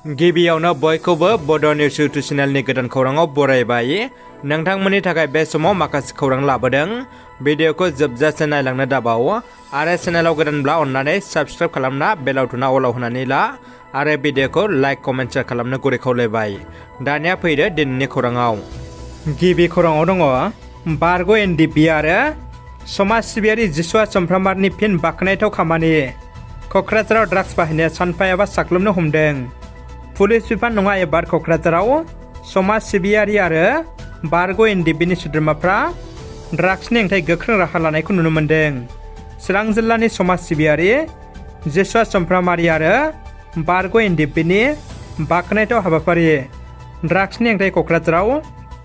गिबियावनो बयखौबो बड' निउस इउटुब चेनेलनि गोदान खौराङाव बरायबाय। नोंथांमोननि थाखाय बे समाव माखासे खौरां लाबोदों। भिडिअखौ जोबजासे नायलांनो दाबाव आरो चेनेलाव गोदानब्ला अन्नानै साबस्क्राइब खालामना बेल आइकनआ अलाव होनानै ला आरो भिडिअखौ लाइक कमेन्ट शेयार खालामनो गुरै खावलायबाय। दानिया फैदो दिनैनि खौराङाव। गिबि खौराङाव दङ बारग' एनडिपि आरो समाज सिबियारि जिसुआ चम्फ्रामारनि फिन बाख्नायथाव खामानि। क'क्राझाराव ड्राग्स बाहायनाया सानफा एबा साग्लोबनो हमदों। पुलिस बिफान नङा एबार क'क्राझाराव समाज सिबियारि आरो बारग' एनडिपिनि सोद्रोमाफ्रा ड्राग्सनि हेंथायै गोख्रों राहा लानायखौ नुनो मोन्दों। चिरां जिल्लानि समाज सिबियारि जिसुआ चम्फ्रामारि आरो बारग' एनडिपिनि बाख्नायथाव हाबाफारि। ड्राग्सनि हेंथायै क'क्राझाराव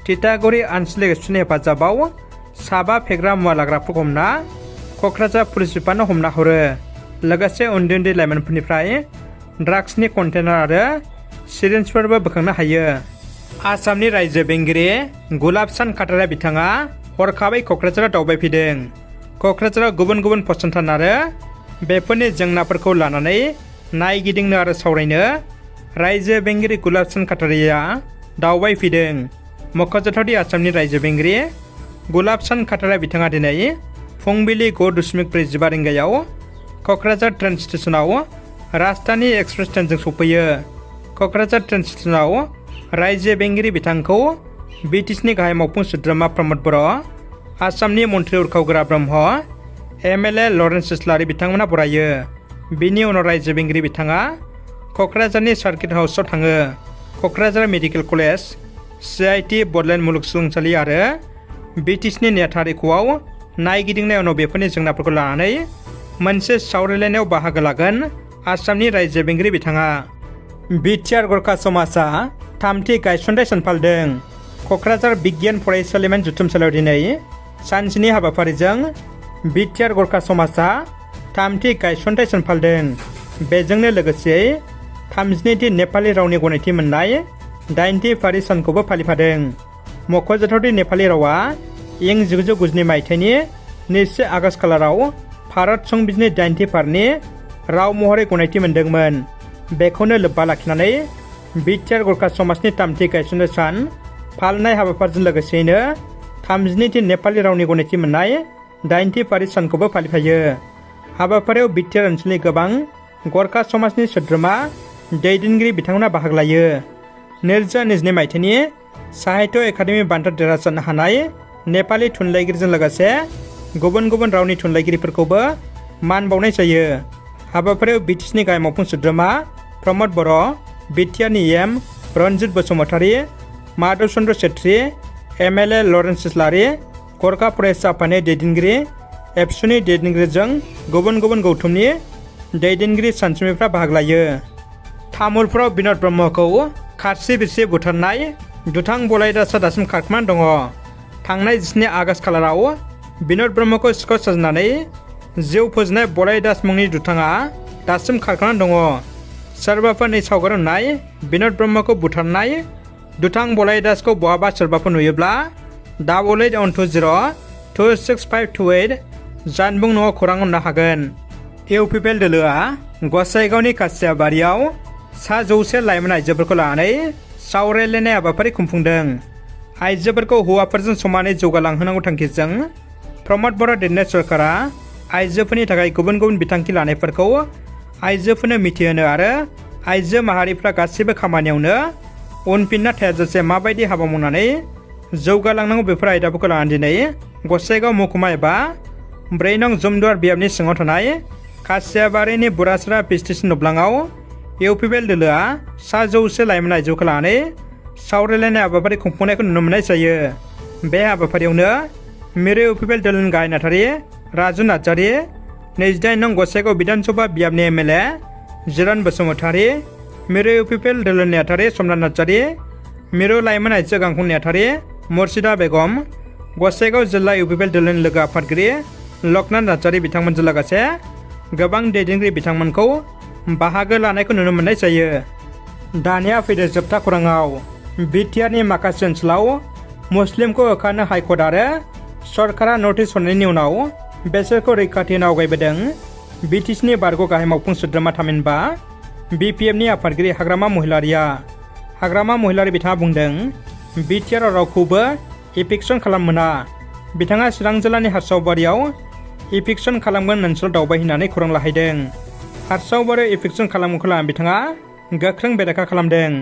तितागुरि आनसलिक एबसुनि हेफाजाबाव साबा फेग्रा मुवा लाग्राफोरखौ हमना क'क्राझार पुलिस बिफाननो हमना हरो। लोगोसे उन्दै उन्दै लाइमोनफोरनिफ्राय ड्राग्सनि कन्टेनार आरो सिरिन्जफोरबो बोखांनो हायो। आसामनि रायजो बेंगिरि गुलाब सान खाटारिया बिथाङा हरखाबै क'क्राझाराव दावबायफैदों। क'क्राझाराव गुबुन गुबुन फसंथान आरो बेफोरनि जेंनाफोरखौ लानानै नायगिदिंनो आरो सावरायनो रायजो बेंगिरि गुलाब सान खाटारिया दावबायफैदों। मख'जाथावदि आसामनि रायजो बेंगिरि गुलाब सान खाटारिया बिथाङा दिनै फुंबिलि 9:45 रिंगायाव क'क्राझार ट्रेन स्टेशनाव राजधानी एक्सप्रेस ट्रेनजों सफैयो। क'क्राझार ट्रेन स्टेशनाव रायजो बेंगिरि बिथांखौ बिटिसिनि गाहाय मावफुं सोद्रोमा प्रमद बर', आसामनि मन्त्रि उरखाव ब्रह्म, एमएलए लरेन्स इस्लारि बिथांमोना बरायो। बिनि उनाव रायजो बेंगिरि बिथाङा क'क्राझारनि सार्किट हाउसआव थाङो। Kokrajhar medical college, CIT Bodoland मुलुगसोलोंसालि आरो बिटिसिनि नेहाथारिख'आव नायगिदिंनाय उनाव बेफोरनि जेंनाफोरखौ लानानै मोनसे सावरायलायनायाव बाहागो लागोन आसामनि रायजो बेंगिरि बिथाङा। बिटिआर गोरखा समाजआ थामथि गायसनथाय सान फालिदों। क'क्राझार बिगियान फरायसालिमानि जुथुमसालियाव दिनै सानसेनि हाबाफारिजों बिटिआर गोरखा समाजआ थामथि गायसनथाय सान फालिदों। बेजोंनो लोगोसे 32थि नेपालि रावनि गनायथि मोननाय 8थि फारि सानखौबो फालिफादों। मख'जाथावदि नेपालि रावा इं 1992 मायथाइनि 2 आगष्ट खालाराव भारत संबिजिरनि 8थि फारिनि राव महरै गनायथि मोनदोंमोन। बेखौनो लोब्बा लाखिनानै बिटिआर गोरखा समाजनि थामथि गायसनथाय सान फालिनाय हाबाफारिजों लोगोसेयैनो 32थि नेपालि रावनि गनायथि मोननाय 8थि फारि सानखौबो फालिफायो। हाबाफारियाव बिटिआर ओनसोलनि गोबां गोरखा समाजनि सोद्रोमा दैदेनगिरि बिथांमोना बाहागो लायो। 2022 मायथाइनि साहित्य एकाडेमि बान्था देरहासारनो हानाय नेपालि थुनलाइगिरिजों लोगोसे गुबुन गुबुन रावनि थुनलाइगिरिफोरखौबो मान बावनाय जायो। हाबाफारियाव बिटिसिनि गाहाय मावफुं सोद्रोमा प्रमद बर', बिटिआरनि एम रन्जित बसुमतारी, माधव चन्द्र छेत्री, एमएलए लरेन्स इस्लारि, गोरखा फरायसा आफादनि दैदेनगिरि, एबसुनि दैदेनगिरिजों गुबुन गुबुन गौथुमनि दैदेनगिरि सानसुमैफ्रा बाहागो लायो। तामुलपुराव बिन'द ब्रह्मखौ खारसि बिरसि बुथारनाय दुथां बलायदासआ दासिम खारखोमानानै दङ। थांनाय 9 आगष्ट खालाराव बिन'द ब्रह्मखौ सिखाव साजिनानै जिउ फोजोबनाय बलायदास मुंनि दुथाङा दासिम खारखोमानानै दङ। सोरबाफोर नै सावगारि नुनाय बिन'द ब्रह्मखौ बुथारनाय दुथां बलायदासखौ बहाबा सोरबाफोर नुयोब्ला 8810265528 जानबुं न'आव खौरां हरनो हागोन। इउपिपिएल दोलोआ गसाइगावनि खासियाबारियाव 100 लाइमोन आइजोफोरखौ लानानै सावरायलायनाय हाबाफारि खुंफुंदों। आइजोफोरखौ हौवाफोरजों समानै जौगालांहोनांगौ थांखिजों प्रमद बर' दैदेननाय सरकारा आइजोफोरनि थाखाय गुबुन गुबुन बिथांखि लानायफोरखौ आइजोफोरनो मिथिहोनो आरो आइजो माहारिफ्रा गासैबो खामानियावनो उनफिनना थायाजासे माबायदि हाबा मावनानै जौगालांनांगौ बेफोर आयदाफोरखौ लानानै दिनै गसाइगाव महकुमा एबा 4 नं जमदुवार बियाबनि सिङाव थानाय खासियाबारिनि बुरासरा पिस्टिसन नब्लाङाव इउपिपिएल दोलोआ 100 लाइमोन आइजोखौ लानानै सावरायलायनाय हाबाफारि खुंफुंनायखौ नुनो मोननाय जायो। बे हाबाफारियावनो मिरु इउपिपिएल दोलोनि गाहाय नेहाथारि राजु नार्जारि, 28 नं गसाइगाव बिधानसभा बियाबनि एमएलए जिरन बसुमतारी, मिरु इउपिपिएल दोलोनि नेहाथारि समनाथ नार्जारि, मिरु लाइमोन आइजो गांखं नेहाथारि मुर्शिदा बेगम, गसाइगाव जिल्ला इउपिपिएल दोलोनि लोगो आफादगिरि लकनाथ नार्जारि बिथांमोनजों लोगोसे गोबां दैदेनगिरि बिथांमोनखौ बाहागो लानायखौ नुनो मोननाय जायो। दानिया फैदो जोबथा खौराङाव। बिटिआरनि माखासे ओनसोलाव मुस्लिमखौ होखारनो हाइकर्ट आरो सरकारा नटिस हरनायनि उनाव बेसोरखौ रैखाथि होनो आवगायबोदों। बिटिसिनि बारग' गाहाय मावफुं सोद्रोमा थामहिनबा BPFनि आफादगिरि हाग्रामा महिलारि बिथाङा बुंदों BTR रावखौबो इभिक्सन खालामनो मोना। बिथाङा चिरां जिल्लानि हारसावबारियाव इभिक्सन खालामगोन ओनसोलाव दावबायहैनानै खौरां लाहैदों। हारसावबारियाव इभिक्सन खालामगोनखौ लानानै बिथाङा गोख्रों बेरेखा खालामदों।